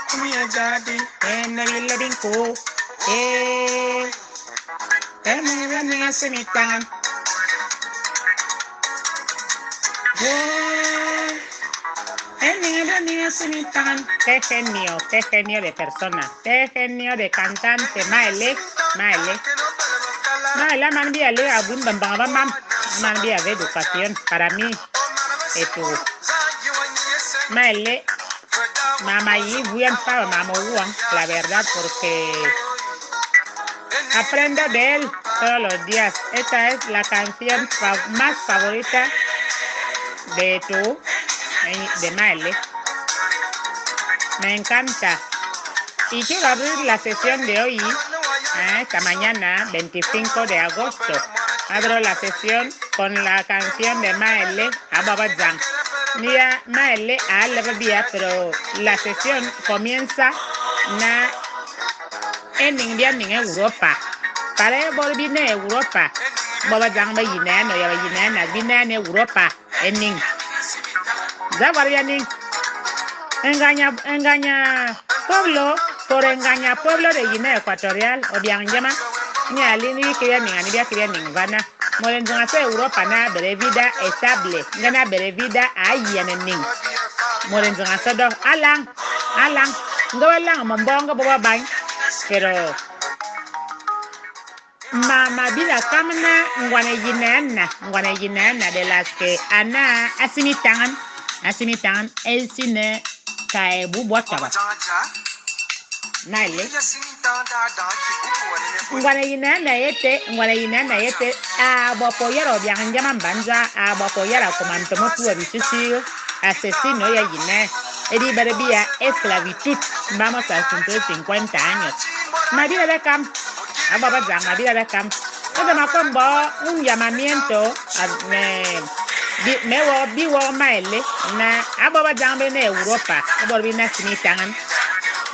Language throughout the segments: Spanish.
Kumia jadi enabila binko enabila semitan enabila semitan. Qué genio de persona, qué genio de cantante. Maele man bien le abun bambang man bien de educación para mí et tout. Maele Mama y bien sabe, mamá la verdad, porque aprendo de él todos los días. Esta es la canción más favorita de tú, de Miley. Me encanta. Y quiero abrir la sesión de hoy, esta mañana, 25 de agosto. Abro la sesión con la canción de Miley, Ababazang. Mira, Miley a la bebida, pero la sesión comienza en Europa. Para volver a Europa, Babazang va en Europa. En Zavarianing. Engaña pueblo por engaña pueblo de Guinea Ecuatorial o bien llama ni alini quería ni vana molen hace Europa na brevida estable gana brevida ayen ning molen hace do alang ngolang mombongo boba bang pero mama bila kamna ngwane jinana de las que ana asimitan el cine kae bubu ataba naile ngwana yina na yete abopo yaro bian jaman banza abopo yara komantomo tu abisisi asesino ya yina edi berebia esclavitud vamos a 150 años madira de cam ababa zang madira de cam oda makombo un llamamiento biwo maile na ababa jambe na Europa aborbi na sinitangan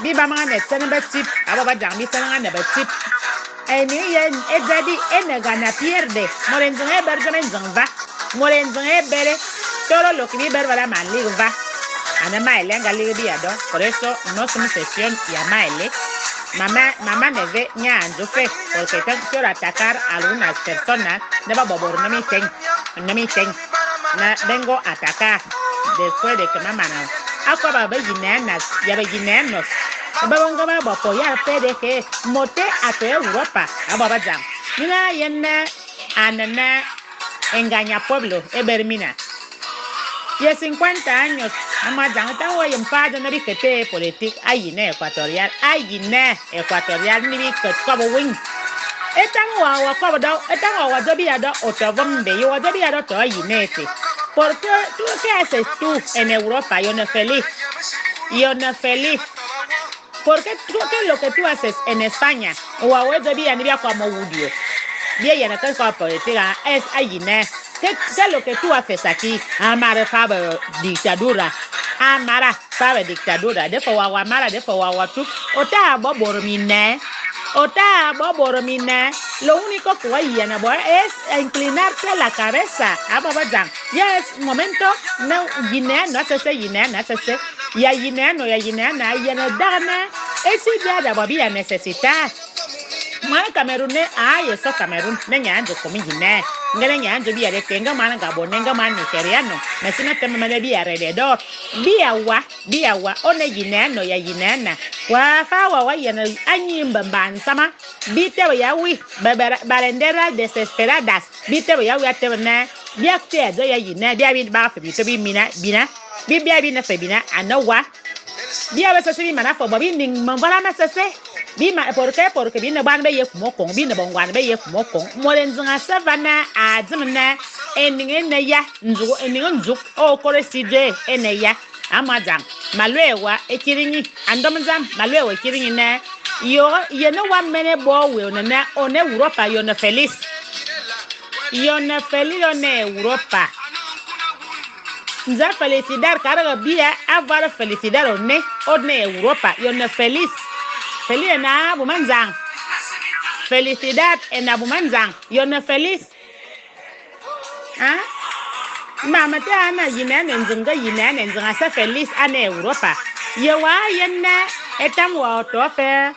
bi bama na tsanba tip ababa jambe tsananga na tip eni yen ezadi enega na pierde morenzo bergamen zanga morenzo bere solo lo que vi ver para maligva ana maile ngali biado por eso no somos sesión ya maile mamá neve nyanzo fe porque quiero atacar a algunas personas deba bobor no mi ten vengo a atacar después de que mamá no acaba bellinenas ya bellinenos babonga babo poya pede que mote a toda Europa ababa jam mira yenne anana engaña pueblo ebermina y 50 años mamá jam está hoy en paz no riquete política ayine ecuatorial ni que como win etan wa ko do etan wa do biado otovombe yo do biado to ayinete porque tú qué haces tú en Europa yo no feliz porque tú qué es lo que tú haces en España o a do biado como wudio bien ya no te ko política es ayine qué es lo que tú haces aquí amara sabe dictadura de wa mara de wa tu ota boboromine lo único que hay en es inclinarte la cabeza ya es momento no Guinea no hace ya Guinea ya no dame ese día de babia necesitar mana Camerún eso Camerún nyanjo como Guinea ngene nyanjo biya de kenga mana Gabon nga mana Nigeriano mesina teme de biya alrededor biya one Guinea no ya Guinea wa fa wa yana anyimba bansama bite ya wi barendera desesperadas bite ya wi atena biya te do ya Guinea biya bi ba fa bi to bi mina bina biya bi na fa bina anawa biya ba se bi mana fo bobi ning mambala masese bima porque bina ban be yefumokon bina bongwan be yefumokon molenzanga savana azmna eninga ya nzugo eninga nzuk o koreside eneya amadam malwewa ekirinyi andomzam malwewa ekirinyi na yo yeno wa mene bo we na one Europa yo na feliz one Europa nza felicidad karaga bia avara felicidad one Europa yo na feliz na bumanzang felicidad en abumanzang yo no feliz mama te ana yine nzinga yine nzinga sa feliz ana Europa yewa yenne etam wa tofe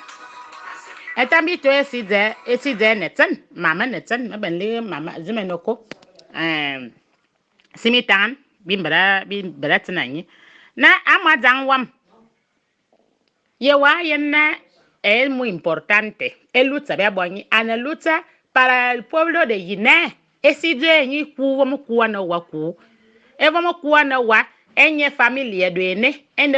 etam bi to eside neten mama neten mabenle mama zimenoko simitan bimbara tinanyi na amadang wam yewa yenne es muy importante el lucha be bonyi ana lucha para el pueblo de Guinea eside nyi ku wo ku na wa ku e vamos kuana wa enye familia doene ende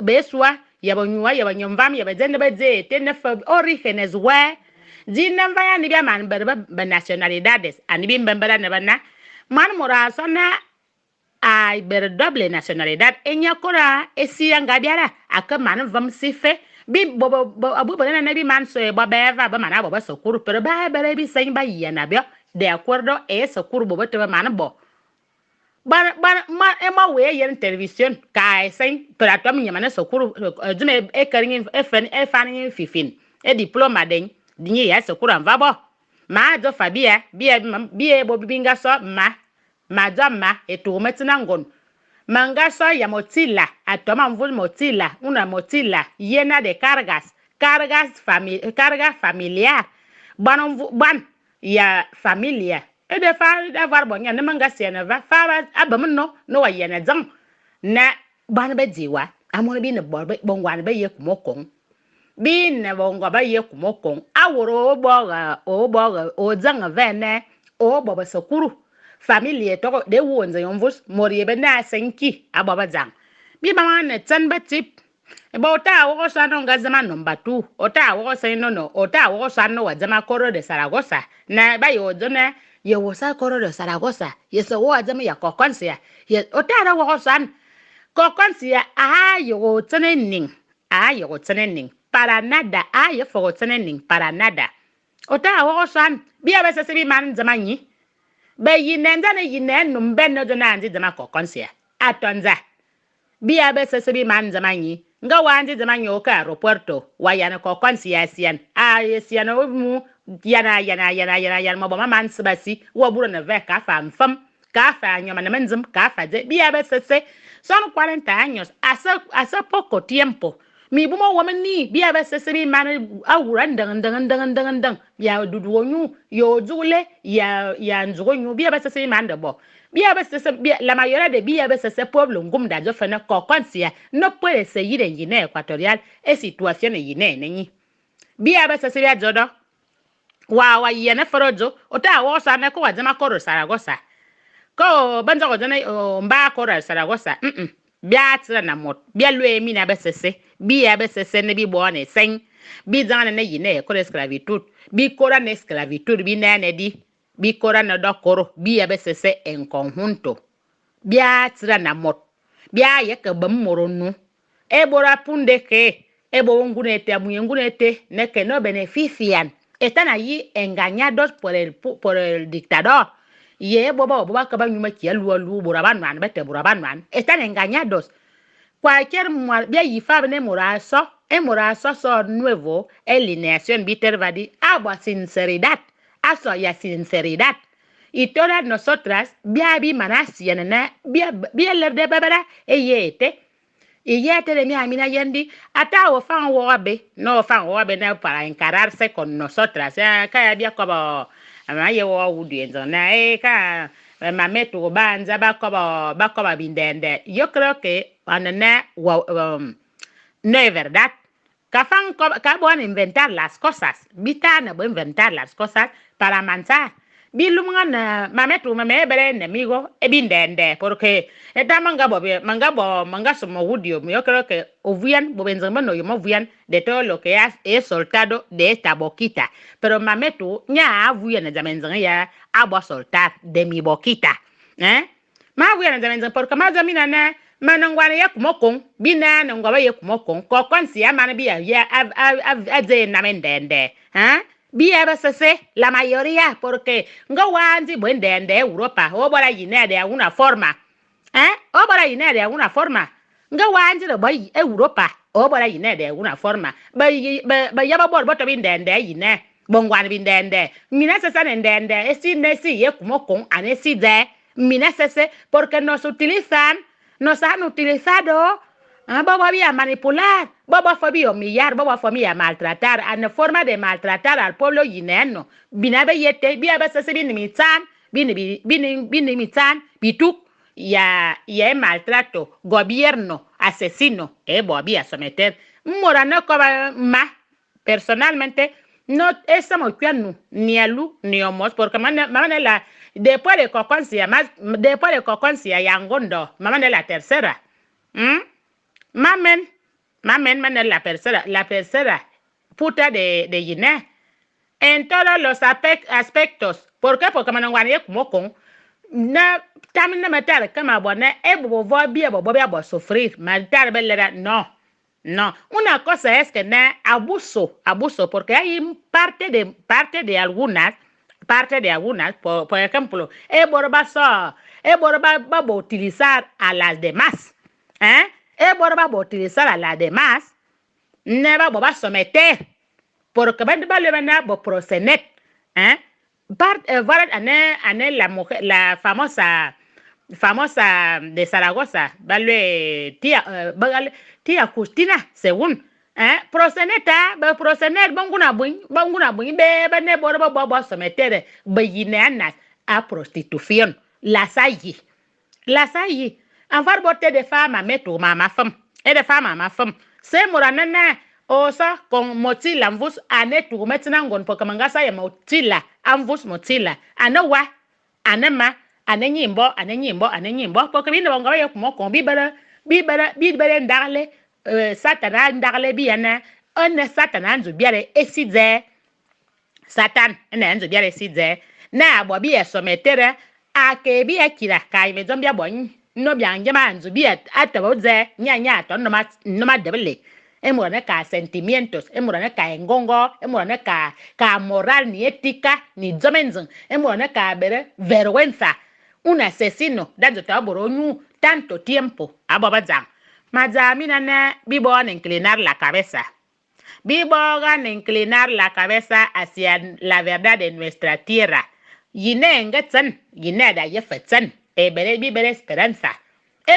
be swa ya banyua ya banyomvam ya bezende beze tene fa orígenes wa dinna vaya ni man be nacionalidades ani bi mbembara ne bana man mora sona ay ber doble nacionalidad enya kora esia ngabiara aka man vam sife bi abu bana na bi man so ba beva ba mana ba sokuru pero ba bere bi sen ba yana bio de acuerdo sokuru bo te man bo ema we yen television kai sen para to mi nyama sokuru dune karin fan fifin diploma den dinye ya sokuru anva bo ma do fabia bia bo binga so ma do ma eto metina ngon manga so ya motila atoma mvul motila una motila yena de carga familiar ban ya familia e de fa da varbo nya ne manga siena va fa abam no wa yena zang na ban be diwa amon bi ne bongwan be ye kumokon bi ne bongo ba ye kumokon aworo o zang vene o boba sakuru familie to de wonze yonvus mori be na senki ababa zang bi ba ne tan betip ba ota wo so no nga zama number 2 ota wo so no ota wo so no wa zama koro de Saragossa na ba yo dona ye wosa koro de Saragossa ye so wa zama ya kokonsia ye ota wo so an kokonsia yo tsenening para nada yo fo tsenening para nada ota wo so an bia ba se bi man zama yi ba yinenda ne yinenu mbenno do na nzi zama kokonsia atonza bia ba se bi man zama yi nga wanzi zaman yo ka aeropuerto wayana ko konsia sian sian mu yana mo ba man sibasi wo buru na ve ka fa mfam ka fa nyama na menzum ka fa je bia be sese son 40 años hace poco tiempo mi bu mo woman ni bia be sese bi man awura ndang bia dudu onyu yo jule ya nzugonyu bia be sese man de bo bia be sese la mayoría de bia be sese pueblo ngumda jo fena ko konsia no puede seguir en Guinea Ecuatorial es situación en Guinea ni bia be sese bia jodo wa yene forojo ota wo sa na ko wajama koro Saragossa ko banza ko jana mba koro Saragossa bia tra na mot bia lue mi na be sese bia be sese ne bi bo ne sen bi zana ne Guinea ko esclavitud bi kora na esclavitud bi na ne di bi kora na do koro bia be sese en conjunto bia tra na mot bia ye ke bam moronu e bora punde ke e bo ngunete amunye ngunete ne que no benefician están allí engañados por el dictador ye boba ka ba nyuma ki alu buraban bete buraban están engañados cualquier bia yifa ne moraso so nuevo alineación Peter Vadi agua sinceridad aso ya sinceridad y todas nosotras bia bi manasia na bia le de babara eyete de mi amina yendi ata o fan wobe na para encararse con nosotras kaya bia ko ba amaye wo wudu enzo na ka mametu banza ba ko ba bindende yo creo que anana no es verdad ka bon inventar las cosas bitana bo inventar las cosas para manchar bilumana mametu bere enemigo bindende porque eta manga somo wudio yo creo que ovian bobenzama no yo movian de todo lo que he soltado de esta boquita pero mametu nya avuya zamenza ya abo soltar de mi boquita ma avuya zamenza porque ma zamina na manangwana ya kumokon bina na ngwa ya kumokon ko konsi ya mana biya ya aze na mendende bia besese la mayoría porque ngo wanzi bwendende Europa obora Guinea de alguna forma obora Guinea de alguna forma ngo wanzi de boy Europa obora Guinea de alguna forma ba ya bor boto bindende Guinea bongwan bindende mina sesa ndende esi nesi ye kumokon anesi de Minacese, porque nos han utilizado. Bobo había manipular, Bobo fue humillar, Bobo fue maltratar, en forma de maltratar al pueblo guineano. Binabe yete, bia veces bini mitan, bini mitan, bituk, ya maltrato, gobierno, asesino, voy a someter. Morano como más, personalmente, no estamos cuidando ni a Lu ni a Mos, porque la después de Coconcia y Angondo, mamá de la tercera. Mamen es la tercera puta de Guinea. En todos los aspectos. ¿Por qué? Porque me guané como con. También no me tarde que me abone. Voy a sufrir. No. No. Una cosa es que no abuso. Porque hay parte de algunas. Por ejemplo, va a utilizar a las demás. Va a utilizar a las demás. No va a someter. Porque van a procenet. La mujer, la famosa de Zaragoza, tía Justina, según. Proceneta, banguna buin, someter guineanas a prostitución. Las hay. En bote de fama, meto mama femme. Et de femme, ma femme. C'est moranana. Osa con motila mvus ane tu metina ngon porque mangasa ya motila amvus motila anawa anema ananyimbo porque bino bonga ya kuma kon bibere ndale satana ndale biana one satana nzu biare esize satan ene nzu biare esize na abo bi esometere ake bi akira kai me zombia bon no bia njema nzu bi ataboze nya to no ma debele emorane ka sentimientos, emorane ka engongo, emorane ka moral ni ética ni zomenzo, emorane ka bere vergüenza. Un asesino, dando taboronyu tanto tiempo, ababazang. Mazamina na bibo a inclinar la cabeza. Bibo a inclinar la cabeza hacia la verdad de nuestra tierra. Yine engetsen, yine da yefetsen, bibere esperanza.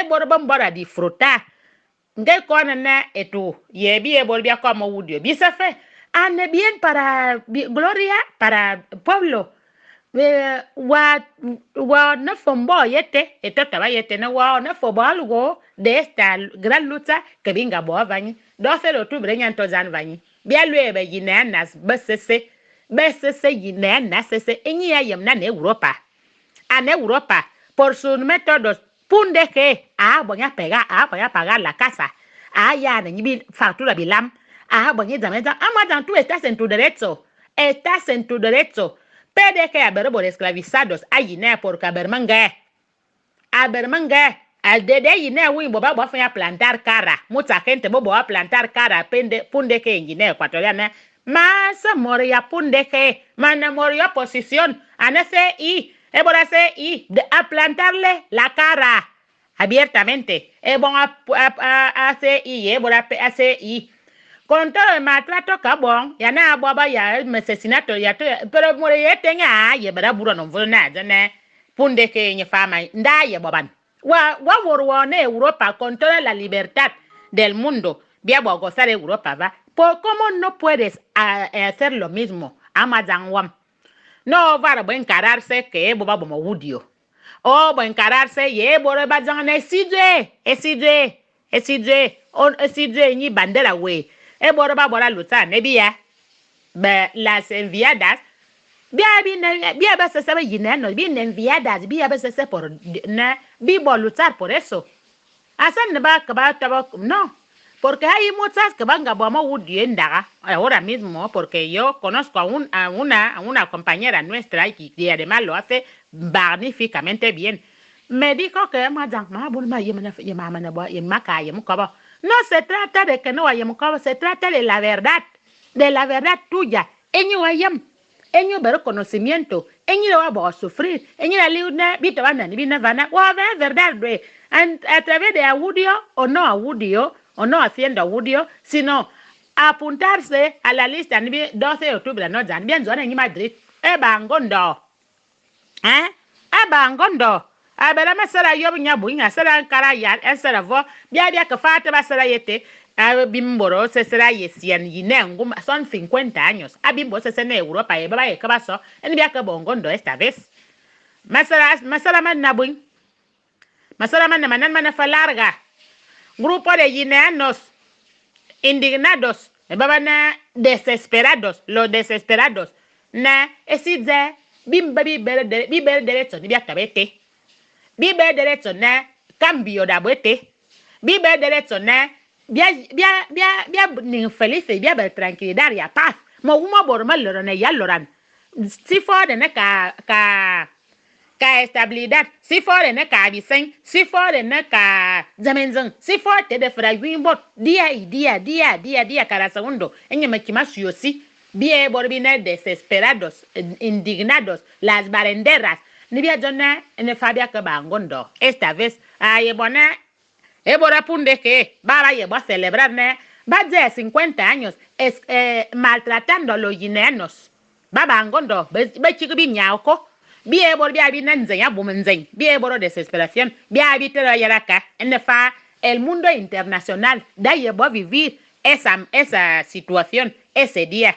Bora disfrutar. Nge kona na etu yebi volvía como audio bisa fe ane bien para gloria para pueblo wa no fombo yete etota yete na wa no fombo algo de esta gran lucha que venga bo avani 12 de octubre nyanto zan vani bia luebe ginenas besese ginenas sese enyi ayem na Europa por sus métodos punde que voy a pagar la casa. Ya ni factura bilam. Voy a llamar. Amadan, tú estás en tu derecho. Pede que haber esclavizados a Guinea porque abermanga. Al de Guinea, voy a plantar cara. Mucha gente va a plantar cara. Punde que en Guinea ecuatoriana. Más moría punde que. Mana moría posición. Anese y. A plantarle la cara abiertamente. Hacer y con todo el maltrato cabón, ya nada boba ya el asesinato ya pero morir tenga ya verá burro no fue nada ne punde que en fama nda ya boban wa ne Europa con toda la libertad del mundo via bo gozar Europa va por cómo no puedes hacer lo mismo amadan wam. No va a encararse que boba bomo wudio. Va a encararse y boba bazan esidre ni bandera we. Boba luta nebia. Las enviadas bia veces se guineanos bien enviadas bia veces por vivo luchar por eso. Hacen va no. Porque hay muchas que van a Wudienda ahora mismo, porque yo conozco a una compañera nuestra y además lo hace magníficamente bien. Me dijo que no se trata de que no hayamos, se trata de la verdad tuya. Ellos ver conocimiento, ellos va a sufrir, ellos verdad a través de audio o no haciendo audio, sino apuntarse a la lista 12 de octubre, no bien zona en Madrid, Abangondo, abera masara yob nya bunya sara kara ya esara vo bia ka fata basara yete bimboro se será yesian yinengum son 50 años abimbo se en Europa e baba e kabaso en bia ka bongondo esta vez masara man nabun masara man manan fa larga grupo de guineanos indignados baba na desesperados los desesperados na esize bimba biber derecho ni bia kabete biber derecho na cambio da boete biber derecho na bia ni felice bia be tranquilidad y paz mo uma bor mal lo ne ya loran si for de ne ka estabilidad si for de ne ka bisen si for de ne ka zamenzan si for te de fra wimbo dia cada segundo enye makima suyosi bia bor bine desesperados indignados las barenderas ni bia jona ne fabia ka bangondo esta vez ay bona Ebora punde que baba llevó a celebrar va de 50 años maltratando a los guineanos. Baba angondo, ve chico biñauco, bien volvía bien enseñar bumenzen, bien boro desesperación, bien habitado yaraka, en el mundo internacional, da llevó a vivir esa situación, ese día.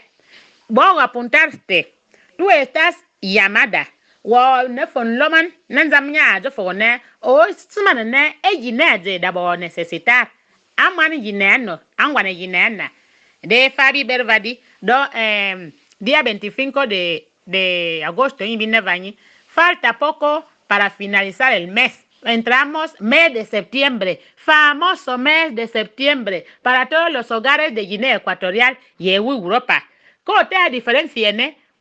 Voy a apuntarte, tú estás llamada. Wa ne fon loman nan zamnya jo fo ne o sumana ne ejine je da bo necesitar amani gineno angwana ginena de Fabi Bervadi do día 25 de agosto y viene vañi falta poco para finalizar el mes. Entramos mes de septiembre, famoso mes de septiembre para todos los hogares de Guinea Ecuatorial y Europa. ¿Cómo te diferencia,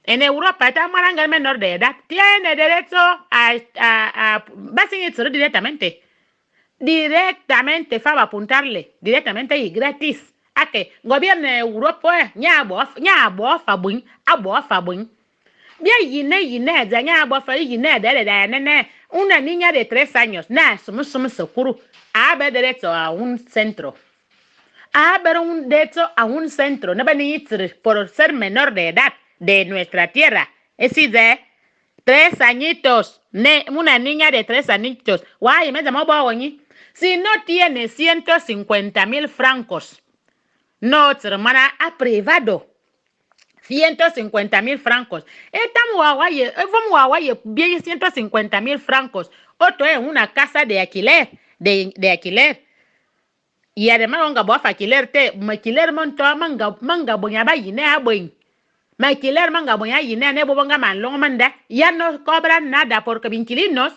en Europa, esta maranga menor de edad tiene derecho a directamente. Directamente, Faba apuntarle, directamente y gratis. A que gobierno de Europa, ya bo fabuin, Bien, Guinea, ya bo fa Guinea, una niña de 3 años, somos seguro, a ver derecho a un centro. A ver un derecho a un centro, no venir por ser menor de edad. De nuestra tierra, es decir, 3 añitos, una niña de 3 añitos, guay, me llamó Bogoñi. Si no tiene 150,000 francos, no, hermana, ha privado 150,000 francos. Vamos a Hawaii, bien 150,000 francos. Otro es una casa de alquiler, de alquiler. Y además, vamos a alquiler, alquiler monto, manga, boñaba y ne aboin. Maquiler manga boya yine ne bobonga man manda ya no cobran nada porque inquilinos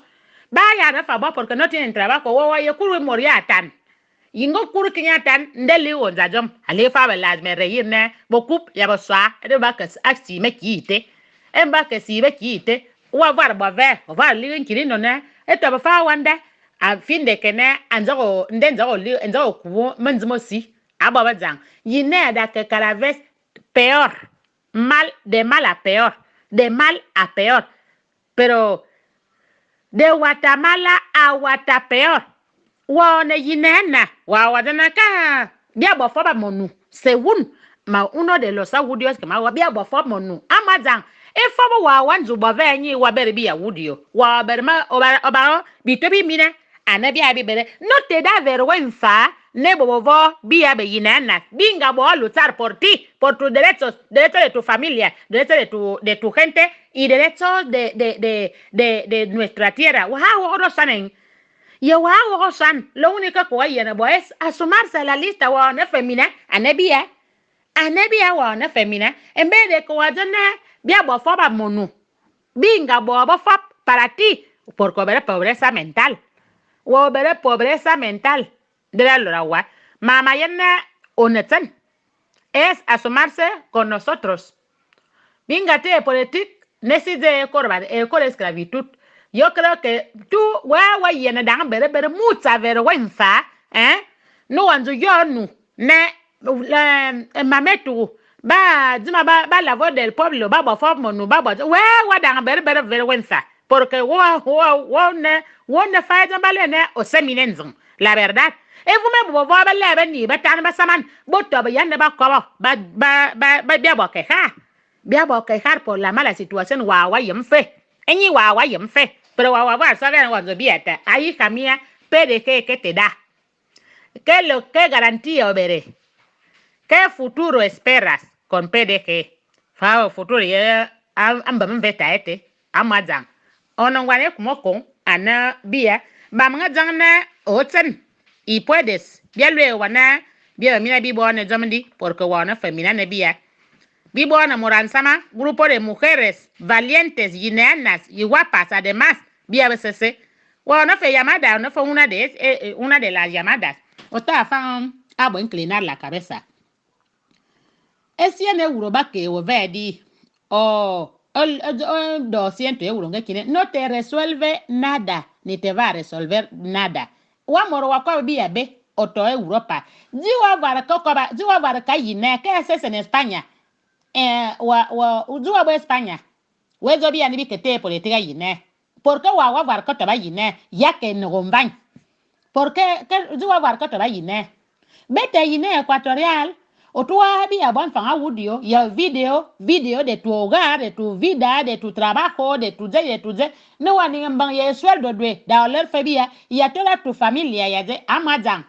vaya a favor porque no tienen trabajo o ya kuru moriatan yingo kuru kinyatan ndeli o zajom ale fa las me reír ne bokup ya boswa de bakas aksi mekite en bakas si bekite wa var bave var li inquilino ne eto ba fa wanda a fin de que ne anzo ndenzo li enzo ku manzimo si ababa jang yine da que cada vez peor. De mal a peor. Pero de Guatemala a Guatapeor. Wane yinena, wawadanaka, biabo foba monu. Según uno de los audios que me biabo foba monu. Amazan, foba wawanzu bavenyi waberbi audio. Waberma obaro bitobi mina. Anabi abibere. No te da vergüenza. Nebobo, vía bellinana, venga a luchar por ti, por tus derechos de tu familia, derechos de tu gente y derechos de nuestra tierra. Wow, Rosanen. Y wow, Rosan, lo único que hay es asomarse a la lista o una femina, anebia o una femina, en vez de que vayana, viabo foba monu. Venga, bobo fob para ti, por cobrar pobreza mental. O ver pobreza mental. De la Loragua, mamá yana onetan es asomarse con nosotros. Vingate política, necesite corbar, con esclavitud. Yo creo que tú, y en dan ver mucha vergüenza, no andu yo no, mametu, ba la voz del pueblo, ba formo no, ba dan ver vergüenza, porque ne falla balene o seminenzon, la verdad. Vous me voyez la venir, batan basaman, boto bayan de bakobo, biabo quejar por la mala situación, guagua y fe. Eñi guagua y fe. pero wawa sabe wazo biata ahí camia PDG que te da. ¿Qué garantía obere? ¿Qué futuro esperas con PDG? Fao futuro ya amba mbeta ete amazang. Ono wane kumoko ana bia ba mga jang na oten y puedes bialwe wana bia mina bibo na jamdi porque wana femina na bia bibo na moran sama grupo de mujeres valientes y nenas y guapas además bia bcc wana fe llamada no fue una de las llamadas o está fan abo inclinar la cabeza. Esi ne wuro ba ke wo vedi o 200 euros ngekine no te resuelve nada ni te va a resolver nada wa moro wa kwa bia be oto Europa jiwa vara ka yine que es en España wa jiwa ba España wezo bia ni bi kete politika yine porque wa vara ka ta ba yine ya que no gomban porque que jiwa vara ka ta ba yine bete yine equatorial Otua bi abon fan audio, ya video de tu hogar, de tu vida, de tu trabajo, de tu je. No wani mbang ye sueldo dwe, da oler febia, ya toda tu familia ya je amazang.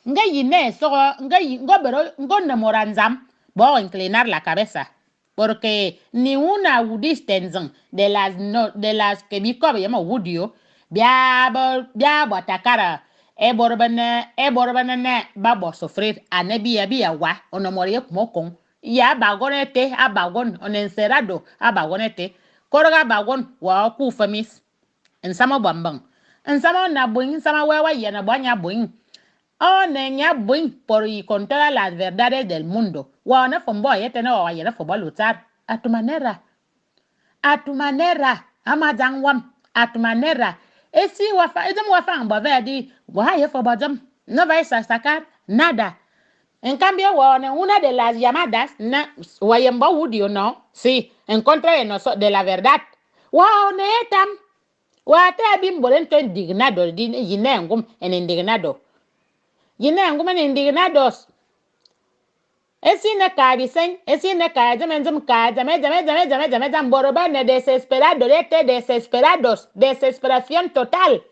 Nga yine so ngo nemoranzam, bo inclinar la cabeza. Porque ni una udistenzan de las que mi kobe yama audio, bia bo atakara e borbana ne babo sofrir anebi ya wa onomori kumokon ya bagonete abagon onenserado abagonete koroga bagon wa ku famis ensama bambang ensama na buin ensama wewa ya na banya buin o nenya buin por y contar las verdades del mundo wa na fombo yete na wa yena fombo lutar a tu manera amazangwam a tu manera esi wafa amba vedi wa ye fo badam no vais a sacar nada. En cambio, una de las llamadas, Wayemba Audio, ¿no? Sí, en contra de la verdad. Wow, netam. Wate abimbolento indignado, yinengum en indignado. Yinengum en indignados. Esine ka bisen, esine ka jamenzum ka jame boroba ne desesperado, desesperados, desesperación total.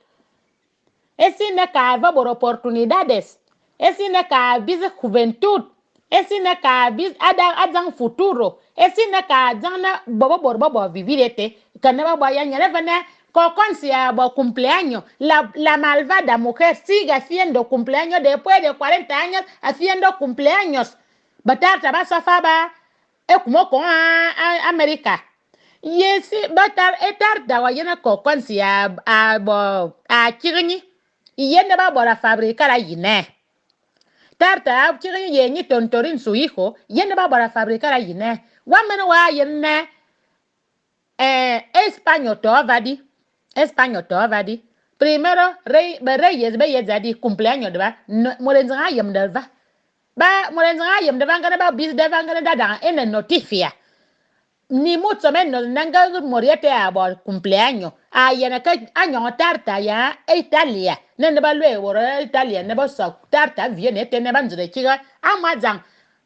Esine ka va por oportunidades. Esine ka bize juventud. Esine ka biz adang futuro. Esine ka jana bobo vivirete. Kaneba boya nyelevene kokonsia bo cumpleaños. La malvada mujer sigue haciendo cumpleaños después de 40 años haciendo cumpleaños. Batata basafaba ekumo con América. Yesi batar etarda wayena kokonsia a chigni. Yende ba bora fabricar a yine. Tarta chigni yenyi tontorin su hijo, yende ba bora fabricar a yine. Wamene wa yene Español to vadi. Primero reyes beyezadi cumpleaños de ba morenza yem de va. Ba morenza yem de vangana ba bis de vangana dada en noticia. Ni mucho menos nanga moriete abo cumpleaños. Ayana ka año tarta ya Italia. Nene ba lwe woro Italia ne ba so tarta viene te ne banjure chiga amazang.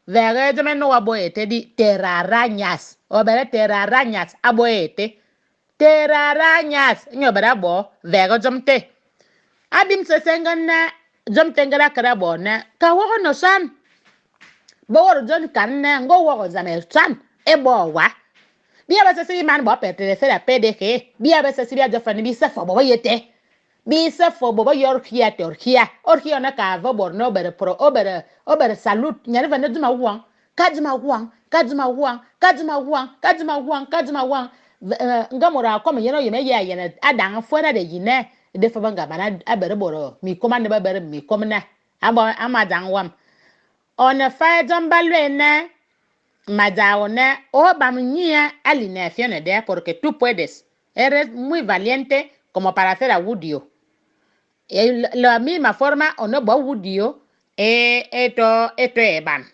Vere de meno aboete di terarañas. Obere terarañas aboete. Terarañas nyobara bo vere jomte. Abim se sengana jomte ngara karabo na ka wo no san. Bo woro jon kan na ngo wo zamel san e bo wa. Bia ba se man bo pertenece a PDG. Bia ba se bia jofani bi se fo bo yete. Bi se fo bo yorkia te orkia na ka va bor no bere pro obere salute nyane va neduma wang kadima wang ngamora ko me yeno yeme ya yena adan fuera de yine de fa banga bana abere boro mi komande ba bere mi komna amadan wam on fa jambalwe na Madaona o bamnia alineación de porque tú puedes. Eres muy valiente como para hacer audio. La misma forma o no bo audio esto eban.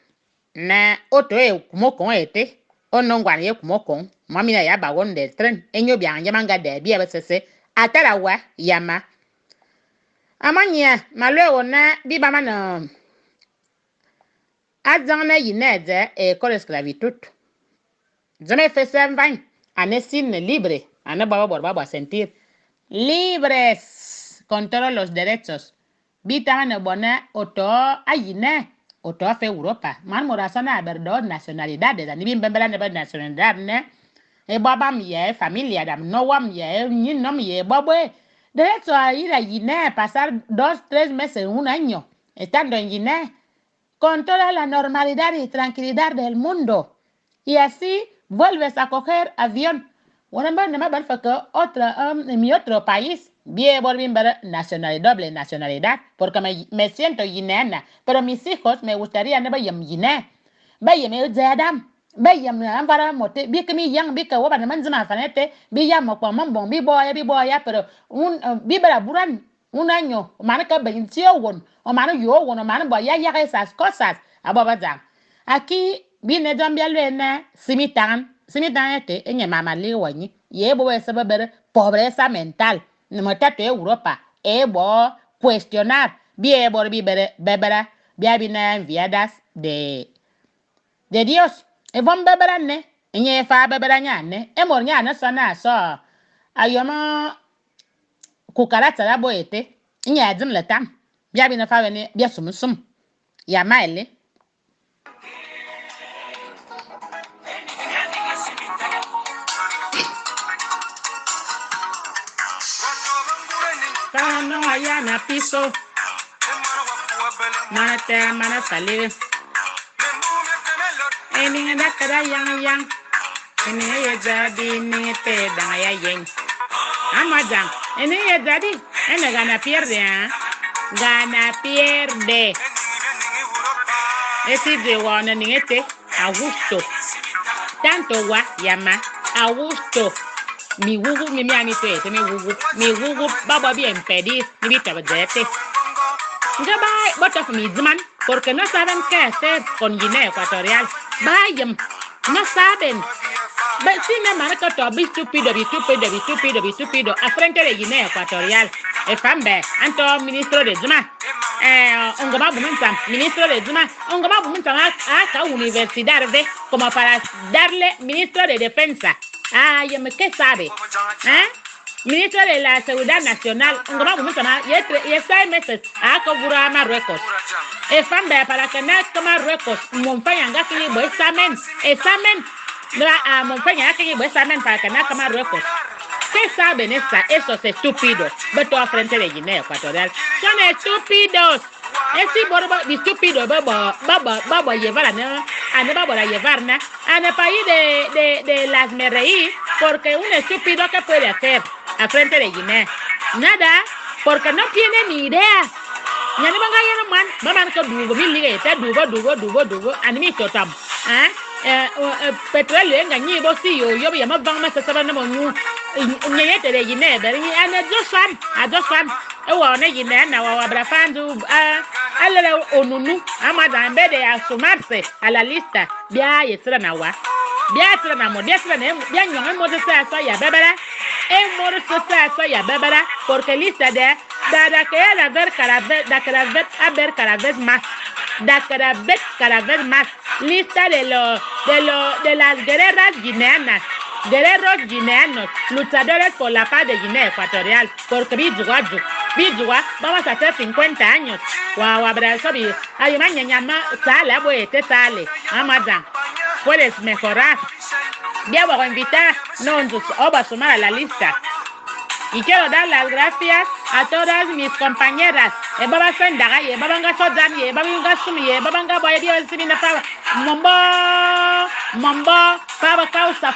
Na otro como con este o no guanie como con. Mami na ya bagón del tren. Enyo bien llamanga de bia bese atarawa yama. Amanya maluego na biba mano Azana yineze école esclavitud. Jamais fait ça vain. Ane sin libre. Ane baba sentir. libres con todos los derechos. Vitan bona oto ayine oto fe Europa. Man morasana berdo nacionalidades. Ani bin bembela ne nacionalidad ne. E babam ye familia dam no wam ye ni nom ye babwe. Derecho a ir a Guinea, pasar 2-3 meses, un año, estando en Guinea, con toda la normalidad y tranquilidad del mundo. Y así vuelves a coger avión. Bueno, en mi otro país, bien volví a ver nacionalidad, doble nacionalidad, porque me siento guineana, pero mis hijos me gustaría no vaya a Guinea. Vaya, me zadam. Vaya, me ambara mote, vi que mi yang, vi que woba, man zama fanete, vi ya mo kwa mambo, vi boya, pero vi para buran un año, o man que venció won, o man yo won, o man boya ya esas cosas. Ababa. Aquí viene Zambia luena, simitan este, en mama liwani, y ebo esa beber pobreza mental, no me trate Europa, ebo cuestionar, bien por bebera, bien enviadas de Dios. E vom bebera ne, nye fa bebera nyane, e mor nyane so na so, ayoma kukarata la boete, nye adim le tam, bien na fa wene, bien sum, ya maile. No allá na piso, mana salir. Eni na kada yang, eni ya jadi ni te danga ya yang. Amadang, eni ya jadi, eni gana pierde. Esi de wana ni ete a gusto. Tanto wa yama a gusto. Mi wugu mi ani te mi wugu baba bien pedir mi vita vedete. Ngabai bota mi zman porque no saben qué hacer con Guinea Ecuatorial. Vayan, no saben. Si me marca todo estúpido a frente de Guinea Ecuatorial. Efambe, anto ministro de Zuma. Ongoma bumentam, ministro de Zuma. Ongoma bumentam a universidad de como para darle ministro de defensa. ¿Qué sabe? Ministro de la Seguridad Nacional, ongoma bumentam y 6 meses a cobrar Marruecos. Efambe para que no Marruecos, monfayanga que llevo examen. Montaña que llevo examen para que no Marruecos. ¿Qué saben esos estúpidos? Vete a frente de Guinea Ecuatorial. Son estúpidos. Estúpido, vamos a llevar a el país de las Merreí, porque un estúpido que puede hacer a frente de Guinea. Nada, porque no tiene ni idea. Ya no van a ir man, vamos a dugo, dugo, animi totam. Petróleo engañé, vos sí, yo vi a más van más a saber no monú. Nyete de Guinea, pero a dos fam. Guinea, na abrafandu, ala onunu, amada en vez de asomarse a la lista, bia y tranawa. Bia tranamo, bia no hemos de ser ya bebera. Hemos de ser ya bebera, porque lista de da que era ver cada vez más. Cada vez más. Lista de las guerreras guineanas. Guerreros guineanos, luchadores por la paz de Guinea Ecuatorial, porque Bidua, vamos a hacer 50 años. Wow, abrazo, ay, mañana sale, sale, Amazon, puedes mejorar. Ya voy a invitar, a sumar a la lista. Y quiero dar las gracias a todas mis compañeras. Baba Sendaga, Babanga Sodan, Babanga Sumi, Babanga Boyadio, el Simina Pava, Mombo, Pava Causa,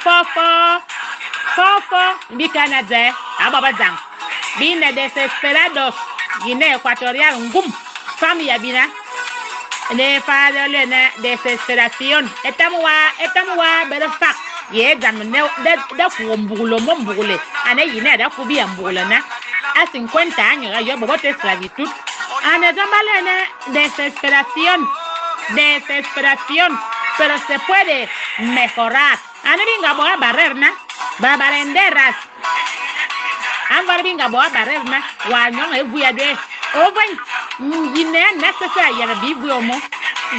Fofo, Bicanade, Ababazang. Vine desesperados, Guinea Ecuatorial, Gum, familia Bina. De padre, desesperación. Estamos, pero fuck. Ye dan da kumbule ana yine da kubi ambula na a 50 años yo bote esclavitud ana zambalena desesperación pero se puede mejorar ana vinga boa barrerna barenderas anvar vinga boa barrerna wa nyon ebuya de oven yine necessary ya bibu omo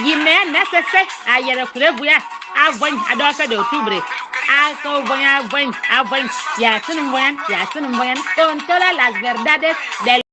yine necessary ayere kurebuya Avon adosa de octubre. ya, con todas las verdades del